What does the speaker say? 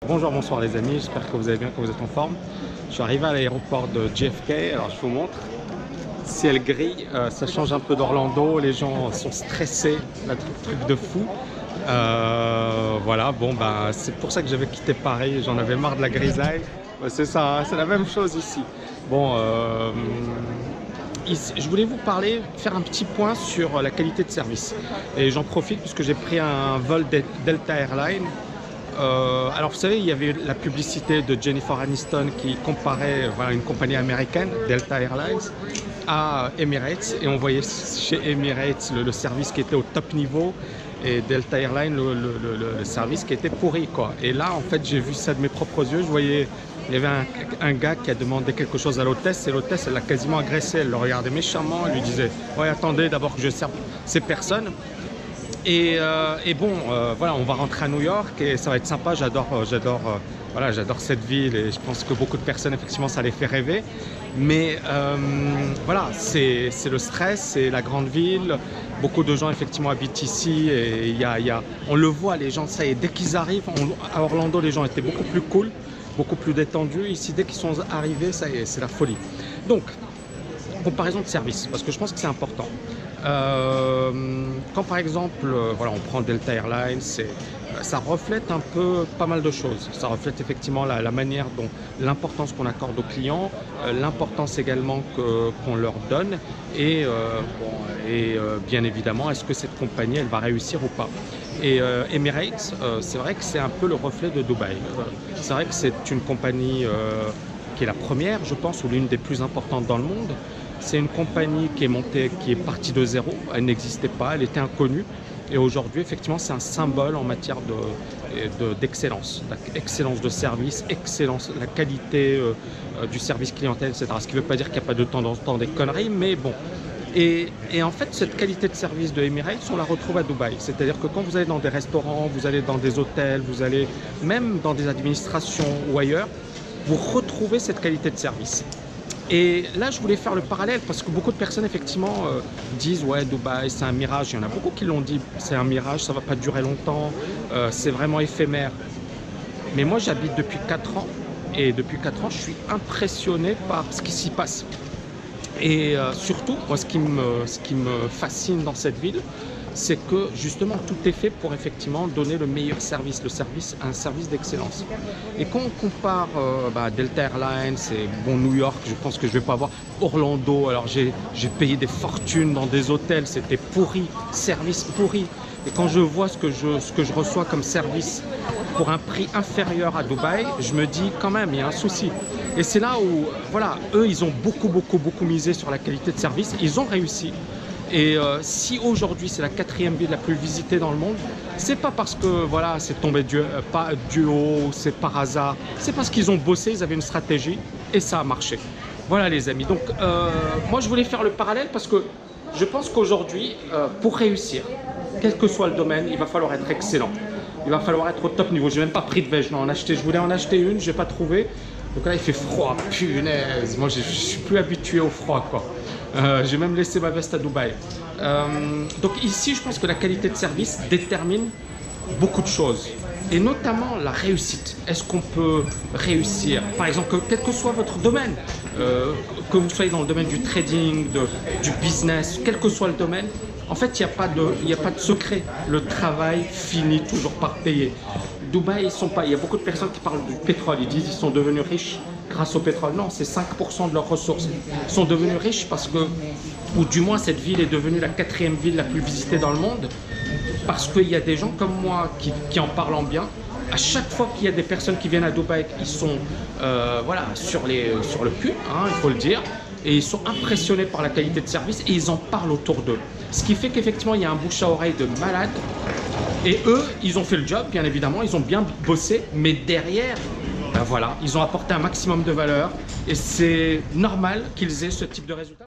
Bonjour, bonsoir les amis, j'espère que vous allez bien, que vous êtes en forme. Je suis arrivé à l'aéroport de JFK, alors je vous montre. Ciel gris, ça change un peu d'Orlando, les gens sont stressés, un truc de fou. Voilà, bon bah c'est pour ça que j'avais quitté Paris, j'en avais marre de la grisaille. C'est ça, hein, c'est la même chose ici. Bon, je voulais vous parler, faire un petit point sur la qualité de service. Et j'en profite puisque j'ai pris un vol Delta Airlines. Alors vous savez, il y avait la publicité de Jennifer Aniston qui comparait voilà, une compagnie américaine, Delta Airlines, à Emirates, et on voyait chez Emirates le service qui était au top niveau et Delta Airlines le service qui était pourri quoi. Et là en fait j'ai vu ça de mes propres yeux, je voyais il y avait un gars qui a demandé quelque chose à l'hôtesse et l'hôtesse elle l'a quasiment agressé, elle le regardait méchamment, elle lui disait ouais attendez d'abord que je serve ces personnes. Et bon, voilà, on va rentrer à New York et ça va être sympa. Voilà, j'adore cette ville et je pense que beaucoup de personnes, effectivement, ça les fait rêver. Mais voilà, c'est le stress, c'est la grande ville. Beaucoup de gens, effectivement, habitent ici et on le voit, les gens, ça y est, dès qu'ils arrivent, à Orlando, les gens étaient beaucoup plus cool, beaucoup plus détendus. Ici, dès qu'ils sont arrivés, ça y est, c'est la folie. Donc, comparaison de service, parce que je pense que c'est important. Quand par exemple, voilà, on prend Delta Airlines, ça reflète un peu pas mal de choses. Ça reflète effectivement la manière dont l'importance qu'on accorde aux clients, l'importance également qu'on leur donne, et, bien évidemment, est-ce que cette compagnie elle va réussir ou pas. Et Emirates, c'est vrai que c'est un peu le reflet de Dubaï. C'est vrai que c'est une compagnie qui est la première, je pense, ou l'une des plus importantes dans le monde. C'est une compagnie qui est montée, qui est partie de zéro. Elle n'existait pas, elle était inconnue. Et aujourd'hui, effectivement, c'est un symbole en matière d'excellence. Excellence de service, excellence, la qualité du service clientèle, etc. Ce qui ne veut pas dire qu'il n'y a pas de temps en temps des conneries, mais bon. Et en fait, cette qualité de service de Emirates, on la retrouve à Dubaï. C'est-à-dire que quand vous allez dans des restaurants, vous allez dans des hôtels, vous allez même dans des administrations ou ailleurs, vous retrouvez cette qualité de service. Et là, je voulais faire le parallèle parce que beaucoup de personnes, effectivement, disent « Ouais, Dubaï, c'est un mirage ». Il y en a beaucoup qui l'ont dit « C'est un mirage, ça ne va pas durer longtemps, c'est vraiment éphémère ». Mais moi, j'habite depuis 4 ans et depuis 4 ans, je suis impressionné par ce qui s'y passe. Et surtout, moi, ce qui me fascine dans cette ville, c'est que justement tout est fait pour effectivement donner le meilleur service, un service d'excellence. Et quand on compare Delta Airlines et bon, New York, je pense que je vais pas avoir Orlando, alors j'ai payé des fortunes dans des hôtels, c'était pourri, service pourri. Et quand je vois ce que je reçois comme service pour un prix inférieur à Dubaï, je me dis quand même, il y a un souci. Et c'est là où, voilà, eux, ils ont beaucoup misé sur la qualité de service, ils ont réussi. Et si aujourd'hui c'est la 4e ville la plus visitée dans le monde, c'est pas parce que voilà c'est tombé pas du haut, c'est par hasard, c'est parce qu'ils ont bossé, ils avaient une stratégie et ça a marché. Voilà les amis, donc moi je voulais faire le parallèle parce que je pense qu'aujourd'hui pour réussir, quel que soit le domaine, il va falloir être excellent. Il va falloir être au top niveau. J'ai même pas pris de vêche, je voulais en acheter une, j'ai pas trouvé. Donc là il fait froid, punaise, moi je suis plus habitué au froid quoi. J'ai même laissé ma veste à Dubaï. Donc ici, je pense que la qualité de service détermine beaucoup de choses. Et notamment la réussite. Est-ce qu'on peut réussir? Par exemple, quel que soit votre domaine, que vous soyez dans le domaine du trading, du business, quel que soit le domaine, en fait, il n'y a pas de secret. Le travail finit toujours par payer. Dubaï, il y a beaucoup de personnes qui parlent du pétrole. Ils disent qu'ils sont devenus riches grâce au pétrole. Non, c'est 5% de leurs ressources. Ils sont devenus riches parce que, ou du moins cette ville est devenue la 4e ville la plus visitée dans le monde, parce qu'il y a des gens comme moi qui en parlent en bien. À chaque fois qu'il y a des personnes qui viennent à Dubaï, ils sont voilà, sur le cul, hein, il faut le dire, et ils sont impressionnés par la qualité de service et ils en parlent autour d'eux. Ce qui fait qu'effectivement, il y a un bouche à oreille de malade. Et eux, ils ont fait le job, bien évidemment, ils ont bien bossé, mais derrière, ben voilà, ils ont apporté un maximum de valeur et c'est normal qu'ils aient ce type de résultat.